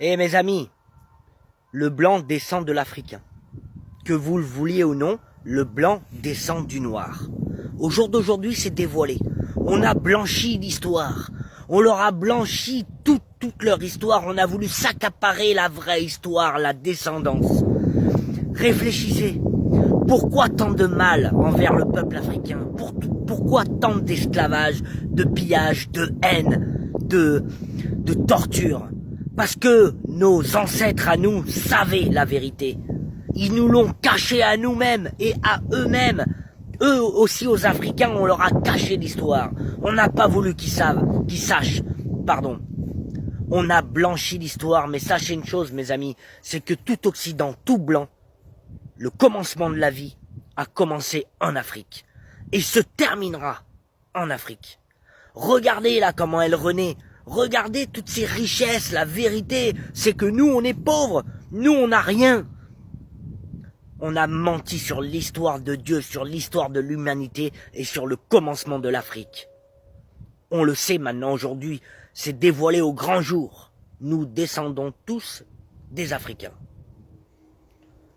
Eh mes amis, le blanc descend de l'Africain. Que vous le vouliez ou non, le blanc descend du noir. Au jour d'aujourd'hui, c'est dévoilé. On a blanchi l'histoire. On leur a blanchi toute leur histoire. On a voulu s'accaparer la vraie histoire, la descendance. Réfléchissez. Pourquoi tant de mal envers le peuple africain? Pourquoi tant d'esclavage, de pillage, de haine, de torture? Parce que nos ancêtres à nous savaient la vérité. Ils nous l'ont caché à nous-mêmes et à eux-mêmes. Eux aussi, aux Africains, on leur a caché l'histoire. On n'a pas voulu qu'ils sachent. On a blanchi l'histoire, mais sachez une chose, mes amis, c'est que tout Occident, tout blanc, le commencement de la vie a commencé en Afrique et se terminera en Afrique. Regardez là comment elle renaît. Regardez toutes ces richesses. La vérité, c'est que nous, on est pauvres. Nous, on n'a rien. On a menti sur l'histoire de Dieu, sur l'histoire de l'humanité et sur le commencement de l'Afrique. On le sait maintenant aujourd'hui, c'est dévoilé au grand jour. Nous descendons tous des Africains.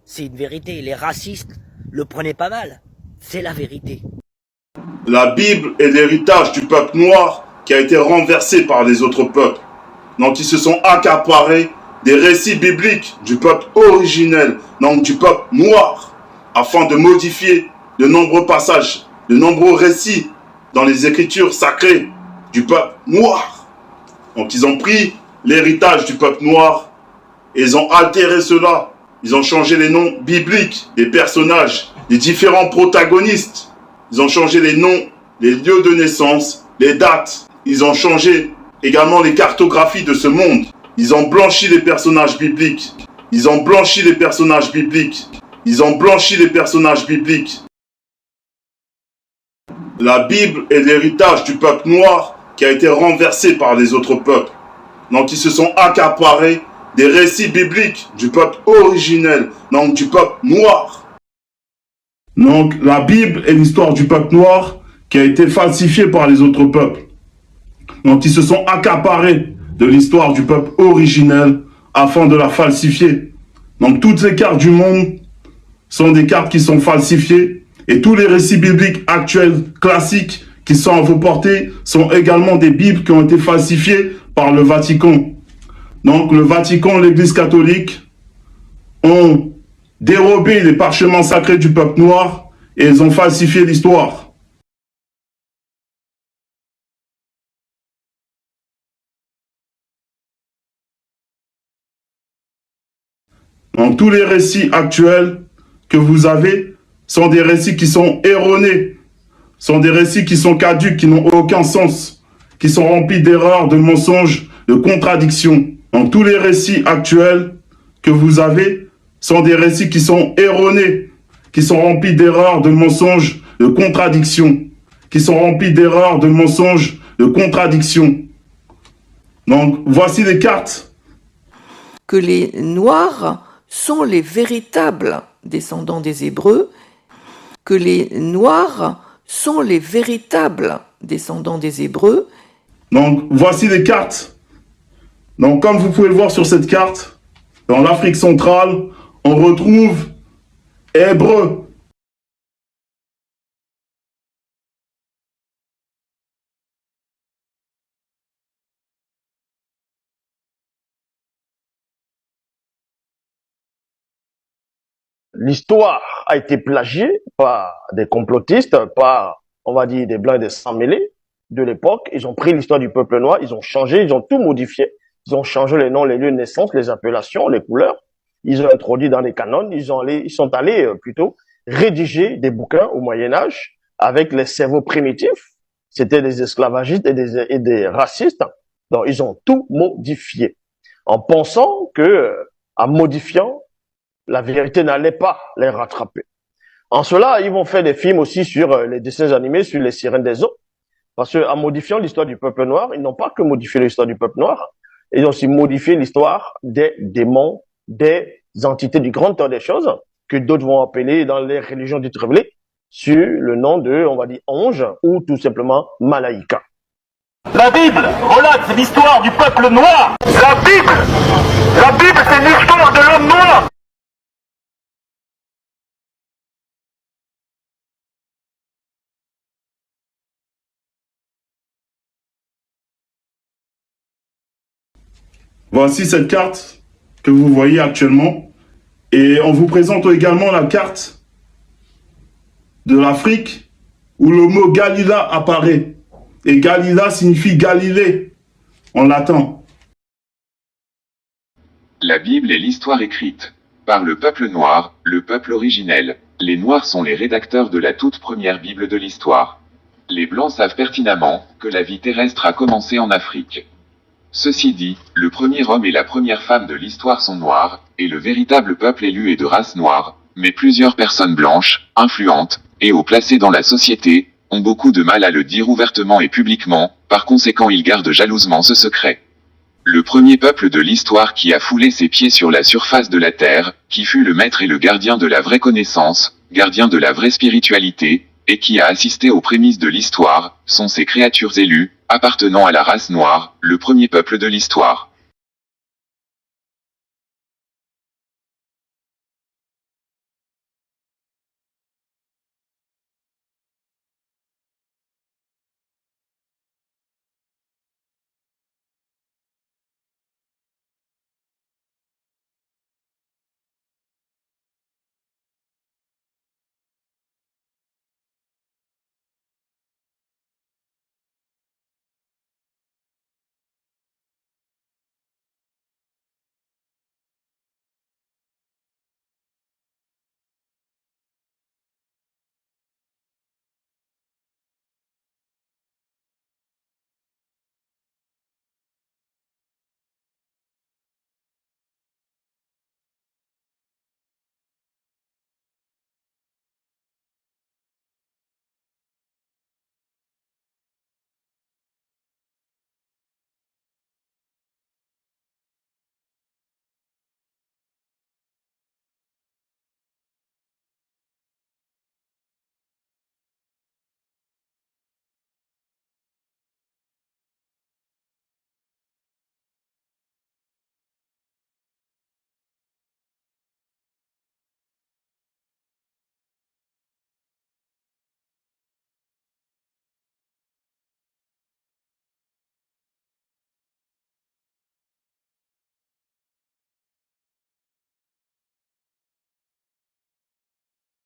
C'est une vérité, les racistes le prenaient pas mal. C'est la vérité. La Bible est l'héritage du peuple noir qui a été renversé par les autres peuples. Donc ils se sont accaparés des récits bibliques du peuple originel, donc du peuple noir, afin de modifier de nombreux passages, de nombreux récits dans les écritures sacrées du peuple noir. Donc ils ont pris l'héritage du peuple noir et ils ont altéré cela. Ils ont changé les noms bibliques des personnages, des différents protagonistes. Ils ont changé les noms, les lieux de naissance, les dates. Ils ont changé également les cartographies de ce monde. Ils ont blanchi les personnages bibliques. Ils ont blanchi les personnages bibliques. Ils ont blanchi les personnages bibliques. La Bible est l'héritage du peuple noir qui a été renversé par les autres peuples. Donc ils se sont accaparés des récits bibliques du peuple originel, donc du peuple noir. Donc la Bible est l'histoire du peuple noir qui a été falsifiée par les autres peuples. Donc ils se sont accaparés de l'histoire du peuple originel afin de la falsifier. Donc toutes les cartes du monde sont des cartes qui sont falsifiées et tous les récits bibliques actuels, classiques, qui sont à vos portées sont également des Bibles qui ont été falsifiées par le Vatican. Donc le Vatican, l'Église catholique, ont dérobé les parchemins sacrés du peuple noir et ils ont falsifié l'histoire. Donc tous les récits actuels que vous avez sont des récits qui sont erronés, sont des récits qui sont caducs, qui n'ont aucun sens, qui sont remplis d'erreurs, de mensonges, de contradictions. Donc tous les récits actuels que vous avez sont des récits qui sont erronés, qui sont remplis d'erreurs, de mensonges, de contradictions, qui sont remplis d'erreurs, de mensonges, de contradictions. Donc voici les cartes. Que les Noirs sont les véritables descendants des Hébreux, que les Noirs sont les véritables descendants des Hébreux. Donc voici les cartes. Donc, comme vous pouvez le voir sur cette carte, dans l'Afrique centrale, on retrouve Hébreu. L'histoire a été plagiée par des complotistes, par, on va dire, des blancs et des sans-mêlés de l'époque. Ils ont pris l'histoire du peuple noir, ils ont changé, ils ont tout modifié. Ils ont changé les noms, les lieux de naissance, les appellations, les couleurs. Ils ont introduit dans les canons, ils sont allés plutôt rédiger des bouquins au Moyen-Âge avec les cerveaux primitifs. C'était des esclavagistes et des racistes. Donc, ils ont tout modifié en pensant que, en modifiant, la vérité n'allait pas les rattraper. En cela, ils vont faire des films aussi sur les dessins animés, sur les sirènes des eaux. Parce qu'en modifiant l'histoire du peuple noir, ils n'ont pas que modifié l'histoire du peuple noir, ils ont aussi modifié l'histoire des démons, des entités du grand temps des choses, que d'autres vont appeler dans les religions dites révélées, sur le nom de, on va dire, ange, ou tout simplement malaïka. La Bible relate l'histoire du peuple noir. La Bible Voici cette carte que vous voyez actuellement. Et on vous présente également la carte de l'Afrique où le mot Galila apparaît. Et Galila signifie Galilée en latin. La Bible est l'histoire écrite par le peuple noir, le peuple originel. Les Noirs sont les rédacteurs de la toute première Bible de l'histoire. Les Blancs savent pertinemment que la vie terrestre a commencé en Afrique. Ceci dit, le premier homme et la première femme de l'histoire sont noirs, et le véritable peuple élu est de race noire, mais plusieurs personnes blanches, influentes, et haut placées dans la société, ont beaucoup de mal à le dire ouvertement et publiquement, par conséquent ils gardent jalousement ce secret. Le premier peuple de l'histoire qui a foulé ses pieds sur la surface de la terre, qui fut le maître et le gardien de la vraie connaissance, gardien de la vraie spiritualité, et qui a assisté aux prémices de l'histoire, sont ces créatures élues, appartenant à la race noire, le premier peuple de l'histoire.